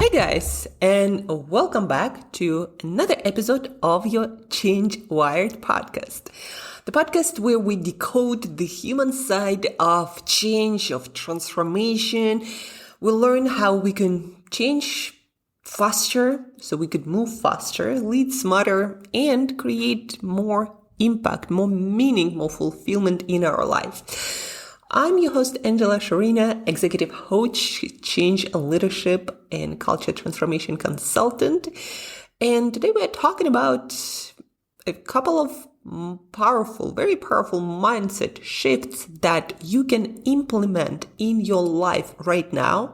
Hey guys, and welcome back to another episode of your Change Wired podcast. The podcast where we decode the human side of change, of transformation. We learn how we can change faster, so we could move faster, lead smarter, and create more impact, more meaning, more fulfillment in our life. I'm your host, Angela Sharina, executive coach, change leadership and culture transformation consultant. And today we're talking about a couple of very powerful mindset shifts that you can implement in your life right now,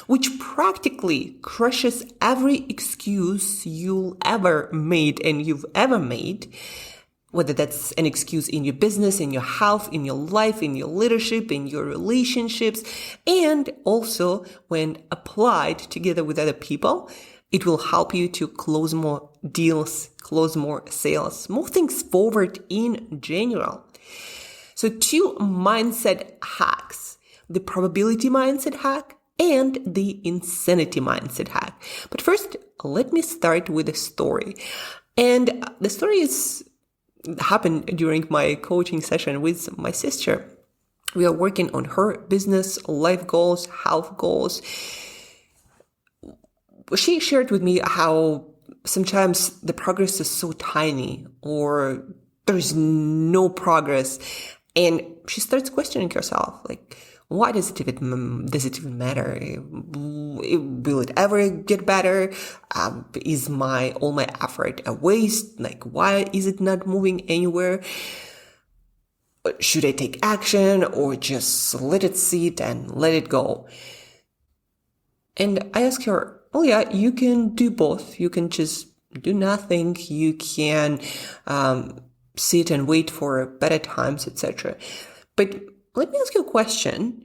which practically crushes every excuse you've ever made, whether that's an excuse in your business, in your health, in your life, in your leadership, in your relationships, and also when applied together with other people, it will help you to close more deals, close more sales, move things forward in general. So 2 mindset hacks: the probability mindset hack and the insanity mindset hack. But first, let me start with a story. And the story happened during my coaching session with my sister. We are working on her business, life goals, health goals. She shared with me how sometimes the progress is so tiny or there's no progress. And she starts questioning herself, like, why does it even matter? Will it ever get better? Is all my effort a waste? Like, why is it not moving anywhere? Should I take action or just let it sit and let it go? And I asked her, oh yeah, you can do both. You can just do nothing. You can sit and wait for better times, etc. But let me ask you a question.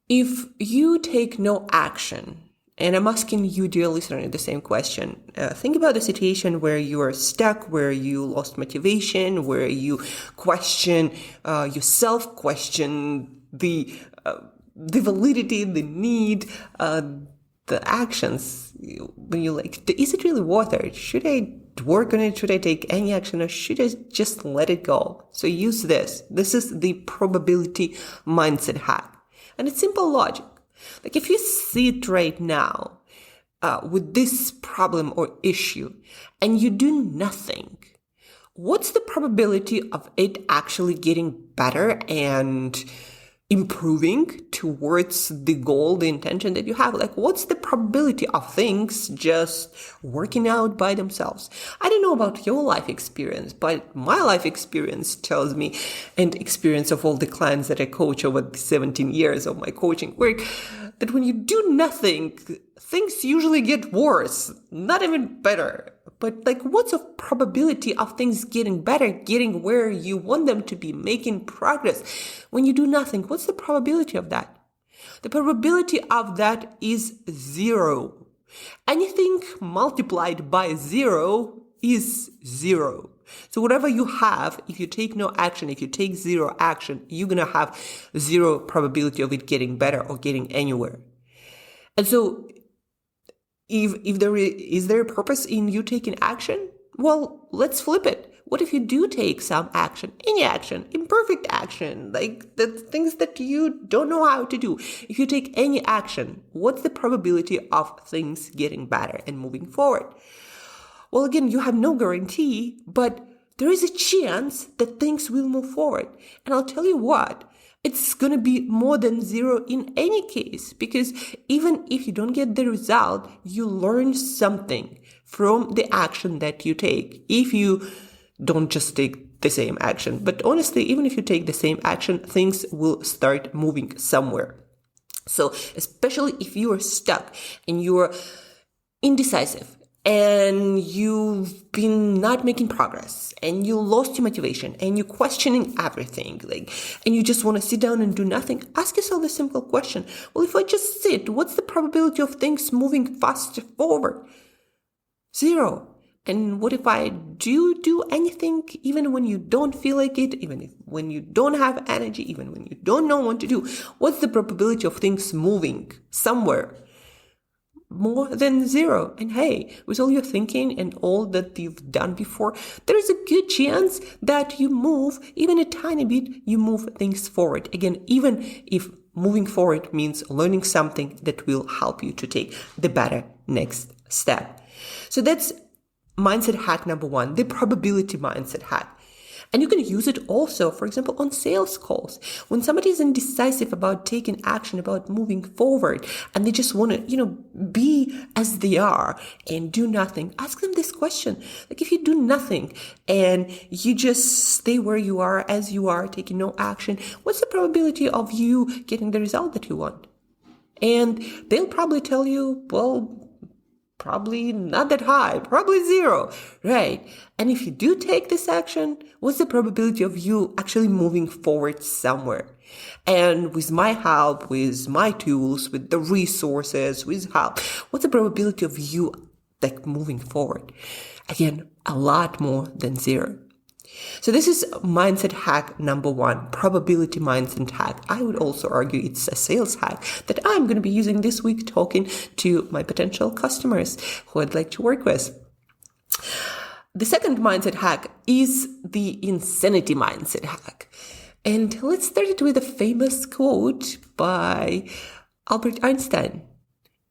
If you take no action, and I'm asking you, dear listener, the same question. Think about the situation where you are stuck, where you lost motivation, where you question yourself, question the validity, the need, the actions. When you're like, is it really worth it? Should I work on it? Should I take any action, or should I just let it go? So use this. This is the probability mindset hack. And it's simple logic. Like, if you sit right now with this problem or issue and you do nothing, what's the probability of it actually getting better and improving towards the goal, the intention that you have? Like, what's the probability of things just working out by themselves? I don't know about your life experience, but my life experience tells me, and experience of all the clients that I coach over the 17 years of my coaching work, that when you do nothing, things usually get worse, not even better. But like, what's the probability of things getting better, getting where you want them to be, making progress when you do nothing? What's the probability of that? The probability of that is 0. Anything multiplied by 0 is 0. So whatever you have, if you take no action, if you take 0 action, you're going to have 0 probability of it getting better or getting anywhere. And so if is there a purpose in you taking action? Well, let's flip it. What if you do take some action, any action, imperfect action, like the things that you don't know how to do? If you take any action, what's the probability of things getting better and moving forward? Well, again, you have no guarantee, but there is a chance that things will move forward. And I'll tell you what, it's going to be more than 0 in any case, because even if you don't get the result, you learn something from the action that you take. If you don't just take the same action, but honestly, even if you take the same action, things will start moving somewhere. So especially if you are stuck and you're indecisive, and you've been not making progress, and you lost your motivation, and you're questioning everything, and you just want to sit down and do nothing, ask yourself the simple question: well, if I just sit, what's the probability of things moving faster forward? 0. And what if I do anything, even when you don't feel like it, when you don't have energy, even when you don't know what to do? What's the probability of things moving somewhere? more than zero. And hey, with all your thinking and all that you've done before, there is a good chance that you move, even a tiny bit, you move things forward. Again, even if moving forward means learning something that will help you to take the better next step. So that's mindset hack number one, the probability mindset hack. And you can use it also, for example, on sales calls. When somebody is indecisive about taking action, about moving forward, and they just want to, be as they are and do nothing, ask them this question. Like, if you do nothing and you just stay where you are, as you are, taking no action, what's the probability of you getting the result that you want? And they'll probably tell you, well, probably not that high, probably zero, right? And if you do take this action, what's the probability of you actually moving forward somewhere? And with my help, with my tools, with the resources, with help, what's the probability of you moving forward? Again, a lot more than zero. So this is mindset hack number one, probability mindset hack. I would also argue it's a sales hack that I'm going to be using this week talking to my potential customers who I'd like to work with. The second mindset hack is the insanity mindset hack. And let's start it with a famous quote by Albert Einstein.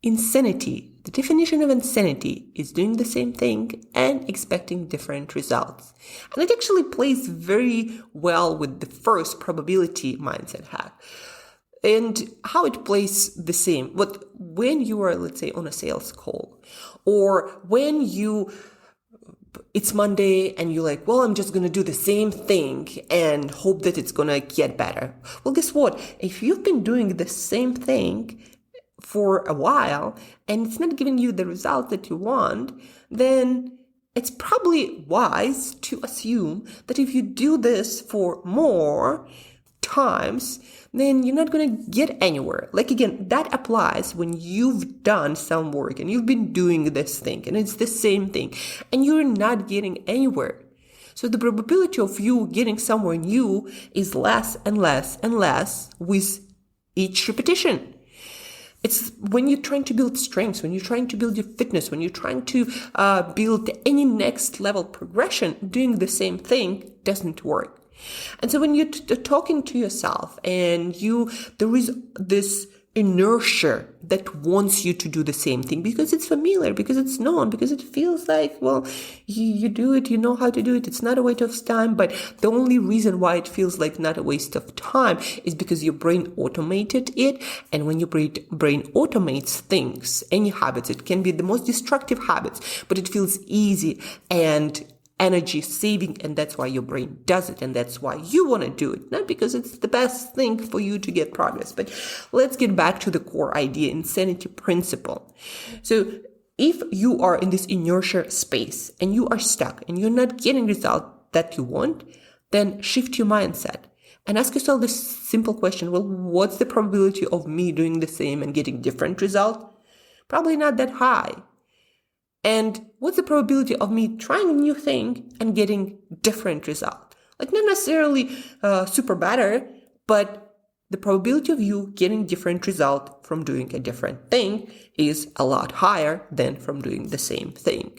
Insanity. The definition of insanity is doing the same thing and expecting different results. And it actually plays very well with the first probability mindset hack. And how it plays the same. But when you are, let's say, on a sales call, or when it's Monday and you're like, well, I'm just going to do the same thing and hope that it's going to get better. Well, guess what? If you've been doing the same thing for a while and it's not giving you the result that you want, then it's probably wise to assume that if you do this for more times, then you're not going to get anywhere. Like, again, that applies when you've done some work and you've been doing this thing and it's the same thing and you're not getting anywhere. So the probability of you getting somewhere new is less and less and less with each repetition. It's when you're trying to build strengths, when you're trying to build your fitness, when you're trying to build any next level progression, doing the same thing doesn't work. And so when you're talking to yourself and there is this inertia that wants you to do the same thing because it's familiar, because it's known, because it feels like, well, you do it, you know how to do it. It's not a waste of time. But the only reason why it feels like not a waste of time is because your brain automated it. And when your brain automates things, any habits, it can be the most destructive habits, but it feels easy and energy saving, and that's why your brain does it, and that's why you want to do it, not because it's the best thing for you to get progress. But let's get back to the core idea, insanity principle. So if you are in this inertia space and you are stuck and you're not getting result that you want, then shift your mindset and ask yourself this simple question. Well, what's the probability of me doing the same and getting different result? Probably not that high. And what's the probability of me trying a new thing and getting different result? Like, not necessarily super better, but the probability of you getting different result from doing a different thing is a lot higher than from doing the same thing.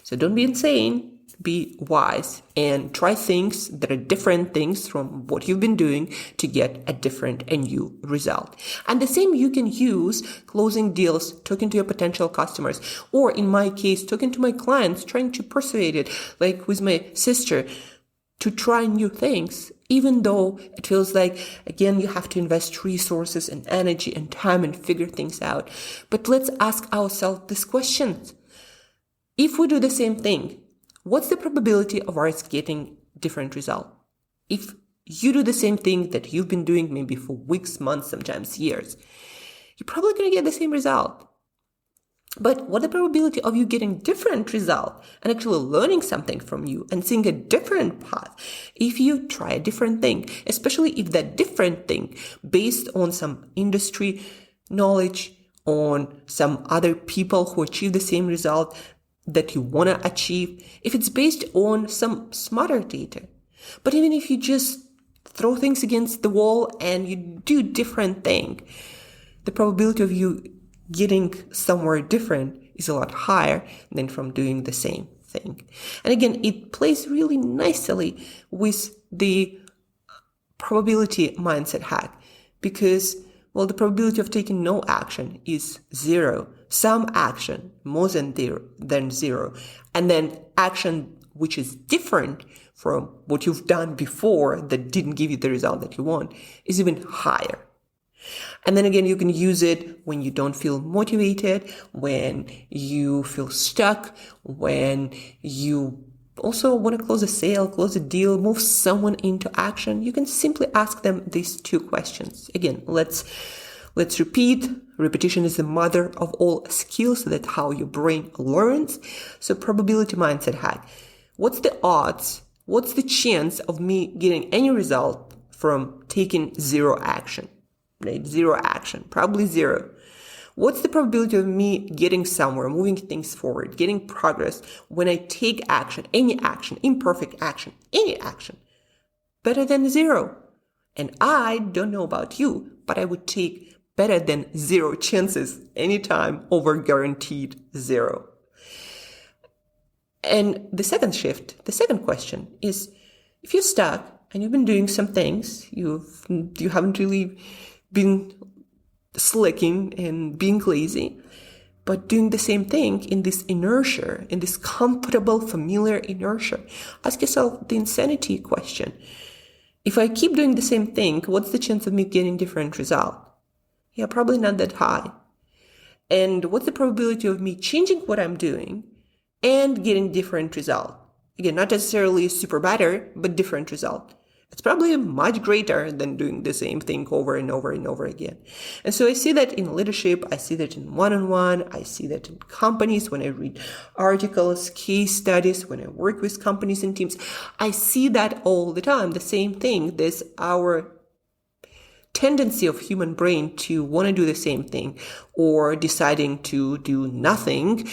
So don't be insane. Be wise and try things that are different things from what you've been doing to get a different and new result. And the same you can use closing deals, talking to your potential customers, or in my case, talking to my clients, trying to persuade it, like with my sister, to try new things, even though it feels like, again, you have to invest resources and energy and time and figure things out. But let's ask ourselves this question. If we do the same thing, what's the probability of us getting different result? If you do the same thing that you've been doing maybe for weeks, months, sometimes years, you're probably going to get the same result. But what the probability of you getting different result and actually learning something from you and seeing a different path if you try a different thing, especially if that different thing based on some industry knowledge, on some other people who achieve the same result that you want to achieve, if it's based on some smarter data. But even if you just throw things against the wall and you do different thing, the probability of you getting somewhere different is a lot higher than from doing the same thing. And again, it plays really nicely with the probability mindset hack because, well, the probability of taking no action is 0. Some action more than 0. And then action which is different from what you've done before that didn't give you the result that you want is even higher. And then again, you can use it when you don't feel motivated, when you feel stuck, when you also want to close a sale, close a deal, move someone into action. You can simply ask them these 2 questions. Again, let's repeat. Repetition is the mother of all skills. That's how your brain learns. So probability mindset hack. What's the odds? What's the chance of me getting any result from taking 0 action? Right? 0 action, probably 0. What's the probability of me getting somewhere, moving things forward, getting progress when I take action, any action, imperfect action, any action, better than 0? And I don't know about you, but I would take better than 0 chances anytime over guaranteed 0. And the second question is, if you're stuck and you've been doing some things, you haven't really been slacking and being lazy, but doing the same thing in this inertia, in this comfortable, familiar inertia, ask yourself the insanity question. If I keep doing the same thing, what's the chance of me getting different result? Yeah, probably not that high. And what's the probability of me changing what I'm doing and getting different result? Again, not necessarily super better, but different result. It's probably much greater than doing the same thing over and over and over again. And so I see that in leadership, I see that in one-on-one, I see that in companies when I read articles, case studies, when I work with companies and teams. I see that all the time, the same thing. There's our tendency of human brain to want to do the same thing or deciding to do nothing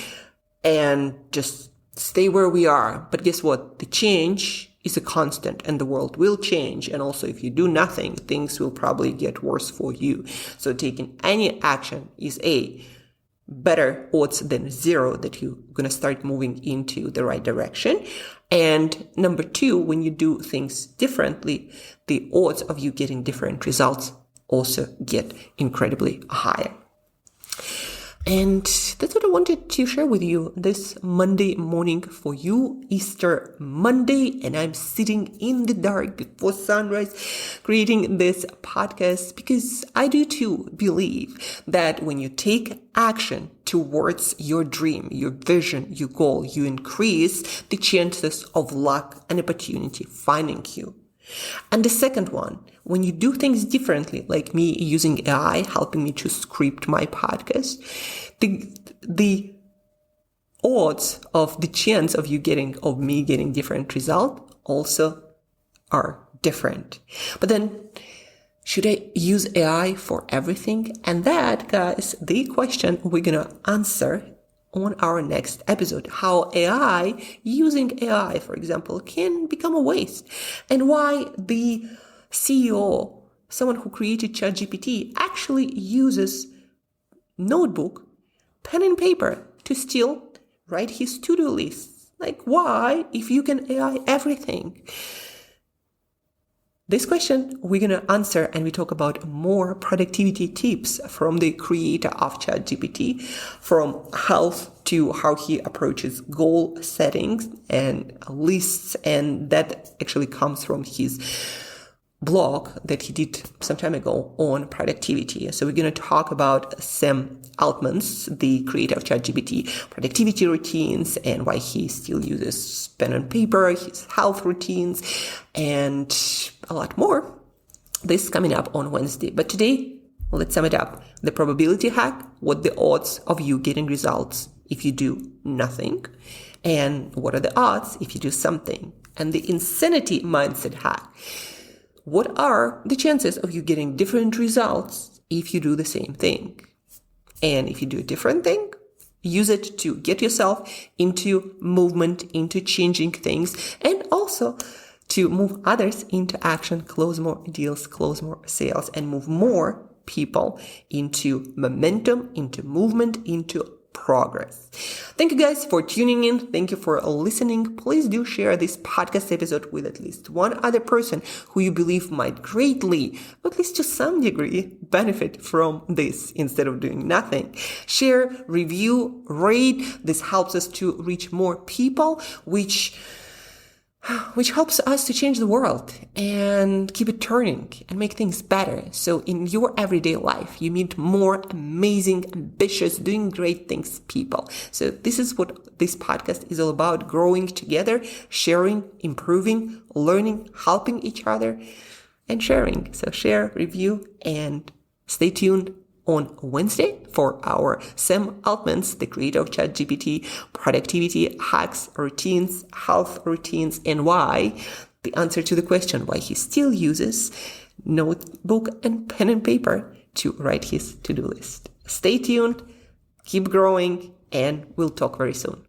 and just stay where we are. But guess what? The change is a constant and the world will change. And also if you do nothing, things will probably get worse for you. So taking any action is a better odds than 0 that you're going to start moving into the right direction. And number 2, when you do things differently, the odds of you getting different results also get incredibly higher. And that's what I wanted to share with you this Monday morning for you, Easter Monday. And I'm sitting in the dark before sunrise creating this podcast because I do too believe that when you take action towards your dream, your vision, your goal, you increase the chances of luck and opportunity finding you. And the second one, when you do things differently, like me using AI helping me to script my podcast, the odds of the chance of me getting different result also are different. But then, should I use AI for everything? And that, guys, the question we're gonna answer on our next episode, how using AI, for example, can become a waste, and why the CEO, someone who created ChatGPT, actually uses notebook, pen and paper to still write his to-do lists. Like, why, if you can AI everything? This question we're going to answer, and we talk about more productivity tips from the creator of ChatGPT, from health to how he approaches goal settings and lists. And that actually comes from his blog that he did some time ago on productivity. So we're going to talk about Sam Altman's, the creator of ChatGPT, productivity routines and why he still uses pen and paper, his health routines, and a lot more. This is coming up on Wednesday. But today, let's sum it up. The probability hack, what the odds of you getting results if you do nothing, and what are the odds if you do something, and the insanity mindset hack. What are the chances of you getting different results if you do the same thing? And if you do a different thing, use it to get yourself into movement, into changing things, and also to move others into action, close more deals, close more sales, and move more people into momentum, into movement, into progress. Thank you guys for tuning in. Thank you for listening. Please do share this podcast episode with at least one other person who you believe might greatly, at least to some degree, benefit from this instead of doing nothing. Share, review, rate. This helps us to reach more people, which helps us to change the world and keep it turning and make things better. So in your everyday life, you meet more amazing, ambitious, doing great things people. So this is what this podcast is all about: growing together, sharing, improving, learning, helping each other, and sharing. So share, review, and stay tuned on Wednesday for our Sam Altman's, the creator of ChatGPT, productivity hacks, routines, health routines, and why. The answer to the question why he still uses notebook and pen and paper to write his to-do list. Stay tuned, keep growing, and we'll talk very soon.